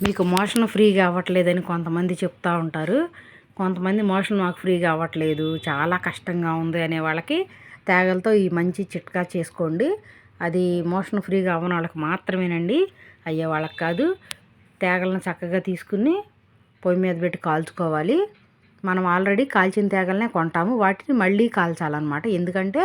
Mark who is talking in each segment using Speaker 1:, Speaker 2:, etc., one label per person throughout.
Speaker 1: మీకు మోషన్ ఫ్రీగా అవ్వట్లేదని కొంతమంది చెప్తూ ఉంటారు. కొంతమంది మోషన్ మాకు ఫ్రీగా అవ్వట్లేదు, చాలా కష్టంగా ఉంది అనే వాళ్ళకి తేగలతో ఈ మంచి చిట్కా చేసుకోండి. అది మోషన్ ఫ్రీగా అవ్వని వాళ్ళకి మాత్రమేనండి, అయ్యే వాళ్ళకి కాదు. తేగలను చక్కగా తీసుకుని పొయ్యి మీద పెట్టి కాల్చుకోవాలి. మనం ఆల్రెడీ కాల్చిన తేగలనే కొంటాము, వాటిని మళ్ళీ కాల్చాలన్నమాట. ఎందుకంటే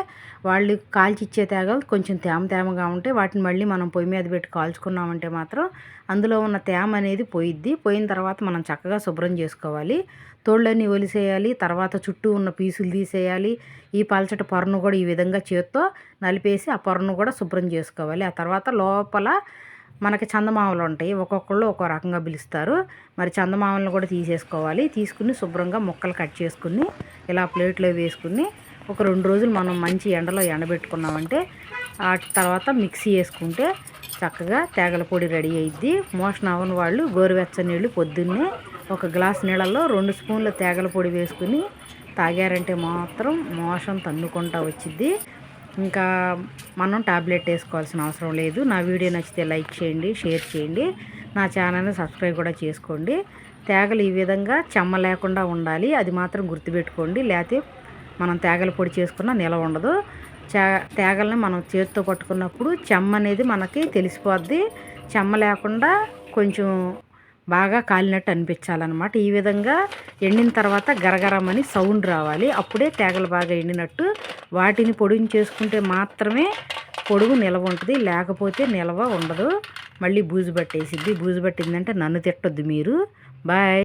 Speaker 1: వాళ్ళు కాల్చి ఇచ్చే తేగలు కొంచెం తేమగా ఉంటే వాటిని మళ్ళీ మనం పొయ్యి మీద పెట్టి కాల్చుకున్నామంటే మాత్రం అందులో ఉన్న తేమ అనేది పోయిద్ది. పోయిన తర్వాత మనం చక్కగా శుభ్రం చేసుకోవాలి. తోళ్ళన్నీ ఒలిసేయాలి. తర్వాత చుట్టూ ఉన్న పీసులు తీసేయాలి. ఈ పలచటి పొరను కూడా ఈ విధంగా చేత్తో నలిపేసి ఆ పొరను కూడా శుభ్రం చేసుకోవాలి. ఆ తర్వాత లోపల మనకి చందమామలు ఉంటాయి, ఒక్కొక్కళ్ళు ఒక్కో రకంగా పిలుస్తారు. మరి చందమామలను కూడా తీసేసుకోవాలి. తీసుకుని శుభ్రంగా ముక్కలు కట్ చేసుకుని ఇలా ప్లేట్లో వేసుకుని ఒక 2 రోజులు మనం మంచి ఎండలో ఎండబెట్టుకున్నామంటే ఆ తర్వాత మిక్సీ వేసుకుంటే చక్కగా తేగల పొడి రెడీ అయ్యిద్ది. మోషన్ అవ్వని వాళ్ళు గోరువెచ్చని నీళ్ళు పొద్దున్నే ఒక గ్లాస్ నీళ్ళల్లో 2 స్పూన్ల తేగల పొడి వేసుకుని తాగారంటే మాత్రం మోషన్ తన్నుకుంటా వచ్చిద్ది. ఇంకా మనం టాబ్లెట్ వేసుకోవాల్సిన అవసరం లేదు. నా వీడియో నచ్చితే లైక్ చేయండి, షేర్ చేయండి, నా ఛానల్ని సబ్స్క్రైబ్ కూడా చేసుకోండి. తేగలు ఈ విధంగా చెమ్మ లేకుండా ఉండాలి, అది మాత్రం గుర్తుపెట్టుకోండి. లేకపోతే మనం తేగల పొడి చేసుకున్న నిలవ ఉండదు. తేగల్ని మనం చేతితో పట్టుకున్నప్పుడు చెమ్మ అనేది మనకి తెలిసిపోద్ది. చెమ్మ లేకుండా కొంచెం బాగా కాలినట్టు అనిపించాలన్నమాట. ఈ విధంగా ఎండిన తర్వాత గరగరమని సౌండ్ రావాలి, అప్పుడే తేగలు బాగా ఎండినట్టు. వాటిని పొడిని చేసుకుంటే మాత్రమే పొడుగు నిలవ ఉంటుంది, లేకపోతే నిలవ ఉండదు. మళ్ళీ బూజు పట్టేసిద్ది. బూజు పట్టిందంటే నన్ను తిట్టొద్దు మీరు. బాయ్.